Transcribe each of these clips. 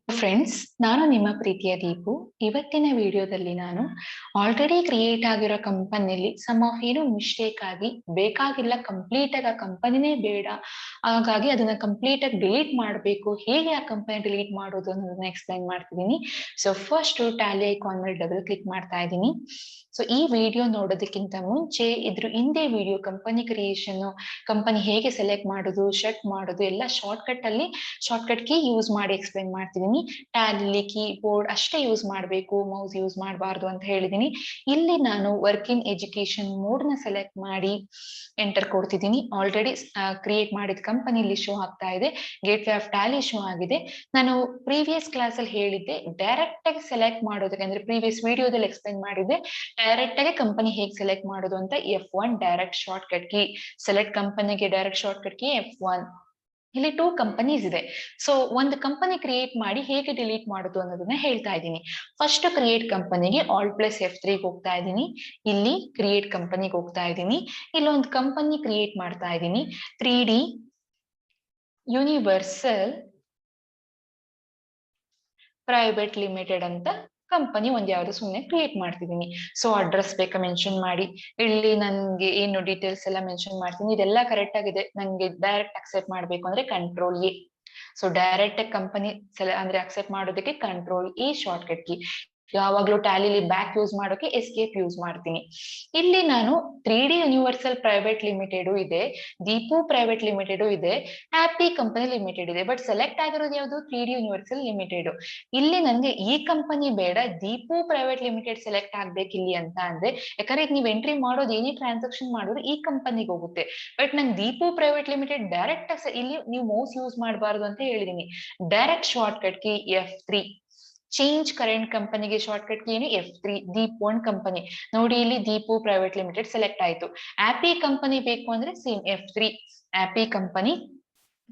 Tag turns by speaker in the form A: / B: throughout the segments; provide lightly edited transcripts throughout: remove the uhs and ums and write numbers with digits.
A: Friends, ನಾನು ನಿಮ್ಮ ಪ್ರೀತಿಯ ದೀಪು. ಇವತ್ತಿನ ವಿಡಿಯೋದಲ್ಲಿ ನಾನು ಆಲ್ರೆಡಿ ಕ್ರಿಯೇಟ್ ಆಗಿರೋ ಕಂಪನಿಯಲ್ಲಿ ಸಮ್ ಆಫ್ ಮಿಸ್ಟೇಕ್ ಆಗಿ ಬೇಕಾಗಿಲ್ಲ, ಕಂಪ್ಲೀಟ್ ಆಗಿ ಆ ಕಂಪನಿನೇ ಬೇಡ, ಹಾಗಾಗಿ ಅದನ್ನ ಕಂಪ್ಲೀಟ್ ಆಗಿ ಡಿಲೀಟ್ ಮಾಡಬೇಕು, ಹೇಗೆ ಆ ಕಂಪನಿ ಡಿಲೀಟ್ ಮಾಡೋದು ಅನ್ನೋದನ್ನ ಎಕ್ಸ್ಪ್ಲೈನ್ ಮಾಡ್ತಿದ್ದೀನಿ. ಸೊ ಫಸ್ಟ್ ಟ್ಯಾಲಿ ಐಕಾನ್ ಮೇಲೆ ಡಬಲ್ ಕ್ಲಿಕ್ ಮಾಡ್ತಾ ಇದ್ದೀನಿ. ಸೊ ಈ ವಿಡಿಯೋ ನೋಡೋದಕ್ಕಿಂತ ಮುಂಚೆ ಇದ್ರ ಹಿಂದೆ ವಿಡಿಯೋ ಕಂಪನಿ ಕ್ರಿಯೇಷನ್, ಕಂಪನಿ ಹೇಗೆ ಸೆಲೆಕ್ಟ್ ಮಾಡೋದು, ಶಟ್ ಮಾಡೋದು ಎಲ್ಲ ಶಾರ್ಟ್ ಕಟ್ ಕೀ ಯೂಸ್ ಮಾಡಿ ಎಕ್ಸ್ಪ್ಲೈನ್ ಮಾಡ್ತಿದ್ದೀನಿ. ಟ್ಯಾಲಿ ಕೀಬೋರ್ಡ್ ಅಷ್ಟೇ ಯೂಸ್ ಮಾಡಬೇಕು, ಮೌಸ್ ಯೂಸ್ ಮಾಡಬಾರ್ದು ಅಂತ ಹೇಳಿದೀನಿ. ಇಲ್ಲಿ ನಾನು ವರ್ಕ್ ಇನ್ ಎಜುಕೇಶನ್ ಮೋಡ್ ನ ಸೆಲೆಕ್ಟ್ ಮಾಡಿ ಎಂಟರ್ ಕೊಡ್ತಿದ್ದೀನಿ. ಆಲ್ರೆಡಿ ಕ್ರಿಯೇಟ್ ಮಾಡಿದ ಕಂಪನಿ ಇಲ್ಲಿ ಶೋ ಆಗ್ತಾ ಇದೆ. Gate way of Tally show ಆಗಿದೆ. ನಾನು ಪ್ರೀವಿಯಸ್ ಕ್ಲಾಸ್ ಅಲ್ಲಿ ಹೇಳಿದ್ದೆ, ಡೈರೆಕ್ಟ್ ಆಗಿ ಸೆಲೆಕ್ಟ್ ಮಾಡೋದಕ್ಕೆ, ಅಂದ್ರೆ ಪ್ರೀವಿಯಸ್ ವಿಡಿಯೋದಲ್ಲಿ ಎಕ್ಸ್ಪ್ಲೈನ್ ಮಾಡಿದ್ದೆ ಡೈರೆಕ್ಟ್ ಆಗಿ ಕಂಪನಿ ಹೇಗೆ ಸೆಲೆಕ್ಟ್ ಮಾಡೋದು ಅಂತ. F1 direct shortcut key, select ಕಂಪನಿಗೆ direct shortcut key F1. ಇಲ್ಲಿ 2 ಕಂಪನೀಸ್ ಇದೆ. ಸೊ ಒಂದು ಕಂಪನಿ ಕ್ರಿಯೇಟ್ ಮಾಡಿ ಹೇಗೆ ಡಿಲೀಟ್ ಮಾಡೋದು ಅನ್ನೋದನ್ನ ಹೇಳ್ತಾ ಇದ್ದೀನಿ. ಫಸ್ಟ್ ಕ್ರಿಯೇಟ್ ಕಂಪನಿಗೆ Alt+F3 ಹೋಗ್ತಾ ಇದ್ದೀನಿ. ಇಲ್ಲಿ ಕ್ರಿಯೇಟ್ ಕಂಪನಿಗೆ ಹೋಗ್ತಾ ಇದ್ದೀನಿ. ಇಲ್ಲೊಂದು ಕಂಪನಿ ಕ್ರಿಯೇಟ್ ಮಾಡ್ತಾ ಇದ್ದೀನಿ, 3D ಯೂನಿವರ್ಸಲ್ ಪ್ರೈವೇಟ್ ಲಿಮಿಟೆಡ್ ಅಂತ ಕಂಪನಿ ಒಂದ್ ಯಾವ್ದು ಸುಮ್ಮನೆ ಕ್ರಿಯೇಟ್ ಮಾಡ್ತಿದ್ದೀನಿ. ಸೊ ಅಡ್ರೆಸ್ ಬೇಕಾ ಮೆನ್ಷನ್ ಮಾಡಿ, ಇಲ್ಲಿ ನನ್ಗೆ ಏನು ಡೀಟೇಲ್ಸ್ ಎಲ್ಲ ಮೆನ್ಷನ್ ಮಾಡ್ತೀನಿ. ಇದೆಲ್ಲ ಕರೆಕ್ಟ್ ಆಗಿದೆ. ನಂಗೆ ಡೈರೆಕ್ಟ್ ಅಕ್ಸೆಪ್ಟ್ ಮಾಡ್ಬೇಕು ಅಂದ್ರೆ Ctrl+A. ಸೊ ಡೈರೆಕ್ಟ್ ಕಂಪನಿ ಅಂದ್ರೆ ಅಕ್ಸೆಪ್ಟ್ ಮಾಡೋದಕ್ಕೆ Ctrl+A ಶಾರ್ಟ್ ಕಟ್ ಕೀ. ಯಾವಾಗ್ಲೂ ಟ್ಯಾಲಿಲಿ ಬ್ಯಾಕ್ ಯೂಸ್ ಮಾಡೋಕೆ ಎಸ್ಕೇಪ್ ಯೂಸ್ ಮಾಡ್ತೀನಿ. ಇಲ್ಲಿ ನಾನು 3D ಯೂನಿವರ್ಸಲ್ ಪ್ರೈವೇಟ್ ಲಿಮಿಟೆಡ್ ಇದೆ, ದೀಪು ಪ್ರೈವೇಟ್ ಲಿಮಿಟೆಡ್ ಇದೆ, ಹ್ಯಾಪಿ ಕಂಪನಿ ಲಿಮಿಟೆಡ್ ಇದೆ. ಬಟ್ ಸೆಲೆಕ್ಟ್ ಆಗಿರೋದು ಯಾವುದು? 3D universal limited. ಇಲ್ಲಿ ನನ್ಗೆ ಈ ಕಂಪನಿ ಬೇಡ, ದೀಪು ಪ್ರೈವೇಟ್ ಲಿಮಿಟೆಡ್ ಸೆಲೆಕ್ಟ್ ಆಗ್ಬೇಕು ಇಲ್ಲಿ ಅಂತ ಅಂದ್ರೆ, ಯಾಕಂದ್ರೆ ನೀವು ಎಂಟ್ರಿ ಮಾಡೋದು ಏನೇ ಟ್ರಾನ್ಸಾಕ್ಷನ್ ಮಾಡಿದ್ರು ಈ ಕಂಪನಿಗೆ ಹೋಗುತ್ತೆ. ಬಟ್ ನಂಗೆ ದೀಪು ಪ್ರೈವೇಟ್ ಲಿಮಿಟೆಡ್ ಡೈರೆಕ್ಟ್ ಇಲ್ಲಿ ನೀವು ಮೌಸ್ ಯೂಸ್ ಮಾಡಬಾರ್ದು ಅಂತ ಹೇಳಿದೀನಿ. Direct shortcut key F3. Change current ಕಂಪನಿಗೆ ಶಾರ್ಟ್ ಕಟ್ ಕೀ ಏನು? F3. ದೀಪು ಅಂಡ್ ಕಂಪನಿ ನೋಡಿ, ಇಲ್ಲಿ ದೀಪು ಪ್ರೈವೇಟ್ ಲಿಮಿಟೆಡ್ ಸೆಲೆಕ್ಟ್ ಆಯ್ತು. ಹ್ಯಾಪಿ ಕಂಪನಿ ಬೇಕು ಅಂದ್ರೆ same F3. Happy company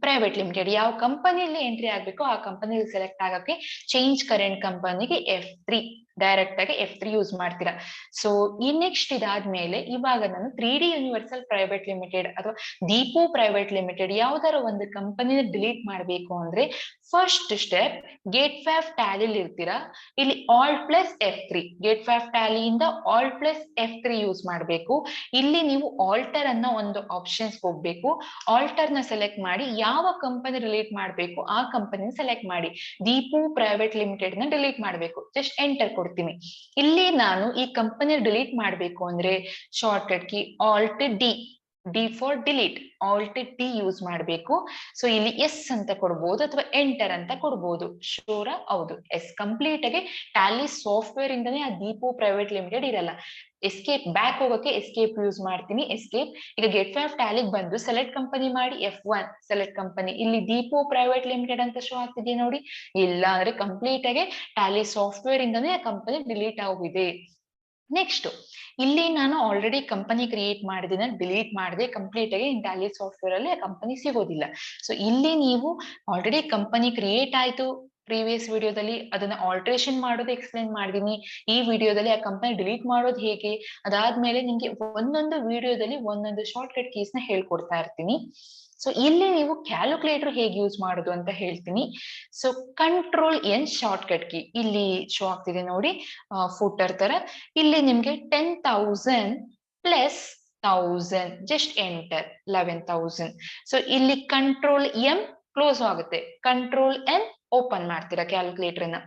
A: private limited. ಯಾವ ಕಂಪನಿಯಲ್ಲಿ ಎಂಟ್ರಿ ಆಗ್ಬೇಕು ಆ ಕಂಪನಿ ಸೆಲೆಕ್ಟ್ ಆಗಕ್ಕೆ ಚೇಂಜ್ ಕರೆಂಟ್ ಕಂಪನಿಗೆ F3. ಡೈರೆಕ್ಟ್ ಆಗಿ F3 ಯೂಸ್ ಮಾಡ್ತೀರಾ. ಸೊ ಈ ನೆಕ್ಸ್ಟ್ ಇದಾದ್ಮೇಲೆ ಇವಾಗ ನಾನು 3D ಯೂನಿವರ್ಸಲ್ ಪ್ರೈವೇಟ್ ಲಿಮಿಟೆಡ್ ಅಥವಾ ದೀಪು ಪ್ರೈವೇಟ್ ಲಿಮಿಟೆಡ್ ಯಾವ್ದಾರ ಒಂದು ಕಂಪನಿನ ಡಿಲೀಟ್ ಮಾಡ್ಬೇಕು ಅಂದ್ರೆ first step, gateway of Tally ಇರ್ತೀರಾ, ಇಲ್ಲಿ Alt+F3. ಗೇಟ್ ವೇ ಆಫ್ ಟ್ಯಾಲಿಯಿಂದ Alt+F3 ಯೂಸ್ ಮಾಡಬೇಕು. ಇಲ್ಲಿ ನೀವು ಆಲ್ಟರ್ ಅನ್ನೋ ಒಂದು ಆಪ್ಷನ್ಸ್ ಹೋಗ್ಬೇಕು. ಆಲ್ಟರ್ ನ ಸೆಲೆಕ್ಟ್ ಮಾಡಿ ಯಾವ ಕಂಪನಿ ಡಿಲೀಟ್ ಮಾಡ್ಬೇಕು ಆ ಕಂಪನಿ ಸೆಲೆಕ್ಟ್ ಮಾಡಿ. ದೀಪು ಪ್ರೈವೇಟ್ ಲಿಮಿಟೆಡ್ ನ ಡಿಲೀಟ್ ಮಾಡ್ಬೇಕು. ಜಸ್ಟ್ ಎಂಟರ್ ಕೊಡ್ತೀನಿ. ಇಲ್ಲಿ ನಾನು ಈ ಕಂಪನಿ ಡಿಲೀಟ್ ಮಾಡ್ಬೇಕು ಅಂದ್ರೆ short cut key Alt+D. D for delete, Alt+D use ಮಾಡಬೇಕು. ಸೊ ಇಲ್ಲಿ ಎಸ್ ಅಂತ ಕೊಡ್ಬೋದು ಅಥವಾ ಎಂಟರ್ ಅಂತ ಕೊಡ್ಬೋದು. ಶೋರ? ಹೌದು, ಎಸ್. ಕಂಪ್ಲೀಟ್ ಆಗಿ ಟ್ಯಾಲಿ ಸಾಫ್ಟ್ವೇರ್ ಇಂದಾನೆ ಆ ದೀಪು ಪ್ರೈವೇಟ್ ಲಿಮಿಟೆಡ್ ಇರಲ್ಲ. ಎಸ್ಕೇಪ್ ಬ್ಯಾಕ್ ಹೋಗಕ್ಕೆ ಎಸ್ಕೇಪ್ ಯೂಸ್ ಮಾಡ್ತೀನಿ. ಎಸ್ಕೇಪ್. ಈಗ ಗೆಟ್ ವೇ ಆಫ್ ಟ್ಯಾಲಿಗೆ ಬಂದು ಸೆಲೆಕ್ಟ್ ಕಂಪನಿ ಮಾಡಿ F1. ಸೆಲೆಕ್ಟ್ ಕಂಪನಿ, ಇಲ್ಲಿ ದೀಪು ಪ್ರೈವೇಟ್ ಲಿಮಿಟೆಡ್ ಅಂತ ಶೋ ಆಗ್ತಿದೆ ನೋಡಿ. ಇಲ್ಲ ಅಂದ್ರೆ ಕಂಪ್ಲೀಟ್ ಆಗಿ ಟ್ಯಾಲಿ ಸಾಫ್ಟ್ವೇರ್ ಇಂದಾನೆ ಆ ಕಂಪನಿ ಡಿಲೀಟ್ ಆಗಿದೆ. ನೆಕ್ಸ್ಟ್, ಇಲ್ಲಿ ನಾನು ಆಲ್ರೆಡಿ ಕಂಪನಿ ಕ್ರಿಯೇಟ್ ಮಾಡಿದಿನ ಡಿಲೀಟ್ ಮಾಡಿದೆ ಕಂಪ್ಲೀಟ್ ಆಗಿ. ಟ್ಯಾಲಿ ಸಾಫ್ಟ್ವೇರ್ ಅಲ್ಲಿ ಆ ಕಂಪನಿ ಸಿಗೋದಿಲ್ಲ. ಸೊ ಇಲ್ಲಿ ನೀವು ಆಲ್ರೆಡಿ ಕಂಪನಿ ಕ್ರಿಯೇಟ್ ಆಯ್ತು, ಪ್ರೀವಿಯಸ್ ವಿಡಿಯೋದಲ್ಲಿ ಅದನ್ನ ಆಲ್ಟ್ರೇಷನ್ ಮಾಡೋದು ಎಕ್ಸ್ಪ್ಲೈನ್ ಮಾಡಿದೀನಿ. ಈ ವಿಡಿಯೋದಲ್ಲಿ ಆ ಕಂಪನಿ ಡಿಲೀಟ್ ಮಾಡೋದು ಹೇಗೆ, ಅದಾದ್ಮೇಲೆ ನಿಮ್ಗೆ ಒಂದೊಂದು ವಿಡಿಯೋದಲ್ಲಿ ಒಂದೊಂದು ಶಾರ್ಟ್ ಕಟ್ ಕೀಸ್ ನ ಹೇಳ್ಕೊಡ್ತಾ ಇರ್ತೀನಿ. ಸೊ ಇಲ್ಲಿ ನೀವು ಕ್ಯಾಲ್ಕುಲೇಟರ್ ಹೇಗೆ ಯೂಸ್ ಮಾಡೋದು ಅಂತ ಹೇಳ್ತೀನಿ. So Ctrl+N short cut key ಇಲ್ಲಿ ಶೋ ಆಗ್ತಿದೆ ನೋಡಿ, ಫೂಟರ್ ತರ. ಇಲ್ಲಿ ನಿಮ್ಗೆ 10,000 + 1000 ಜಸ್ಟ್ ಎಂಟರ್ 11,000. ಸೊ ಇಲ್ಲಿ Ctrl+M ಕ್ಲೋಸ್ ಆಗುತ್ತೆ, Ctrl+N ಓಪನ್ ಮಾಡ್ತೀರಾ ಕ್ಯಾಲ್ಕುಲೇಟರ್ ನ.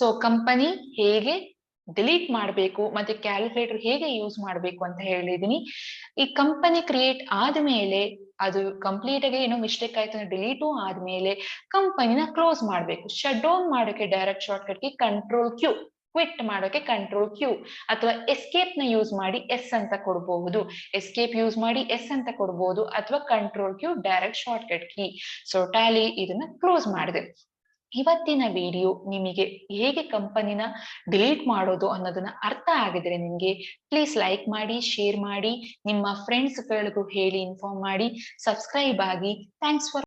A: ಸೊ ಕಂಪನಿ ಹೇಗೆ ಡಿಲೀಟ್ ಮಾಡಬೇಕು ಮತ್ತೆ ಕ್ಯಾಲ್ಕುಲೇಟರ್ ಹೇಗೆ ಯೂಸ್ ಮಾಡಬೇಕು ಅಂತ ಹೇಳಿದೀನಿ. ಈ ಕಂಪನಿ ಕ್ರಿಯೇಟ್ ಆದ್ಮೇಲೆ ಅದು ಕಂಪ್ಲೀಟ್ ಆಗಿ ಏನೋ ಮಿಸ್ಟೇಕ್ ಆಯ್ತು ಅಂದ್ರೆ ಡಿಲೀಟು ಆದ್ಮೇಲೆ ಕಂಪನಿನ ಕ್ಲೋಸ್ ಮಾಡ್ಬೇಕು. ಶಟ್ ಡೌನ್ ಮಾಡೋಕೆ direct shortcut key Ctrl+Q. Quit ಮಾಡೋಕೆ Ctrl+Q ಅಥವಾ ಎಸ್ಕೇಪ್ ನ ಯೂಸ್ ಮಾಡಿ ಎಸ್ ಅಂತ ಕೊಡಬಹುದು. ಎಸ್ಕೇಪ್ ಯೂಸ್ ಮಾಡಿ ಎಸ್ ಅಂತ ಕೊಡಬಹುದು ಅಥವಾ Ctrl+Q direct shortcut key. So Tally ಇದನ್ನ ಕ್ಲೋಸ್ ಮಾಡಿದೆ. ಇವತ್ತಿನ ವಿಡಿಯೋ ನಿಮಗೆ ಹೇಗೆ ಕಂಪನಿನ ಡಿಲೀಟ್ ಮಾಡೋದು ಅನ್ನೋದನ್ನ ಅರ್ಥ ಆಗಿದ್ರೆ ನಿಮ್ಗೆ ಪ್ಲೀಸ್ ಲೈಕ್ ಮಾಡಿ, ಶೇರ್ ಮಾಡಿ, ನಿಮ್ಮ ಫ್ರೆಂಡ್ಸ್ ಗಳಿಗೂ ಹೇಳಿ ಇನ್ಫಾರ್ಮ್ ಮಾಡಿ, ಸಬ್ಸ್ಕ್ರೈಬ್ ಆಗಿ. Thanks for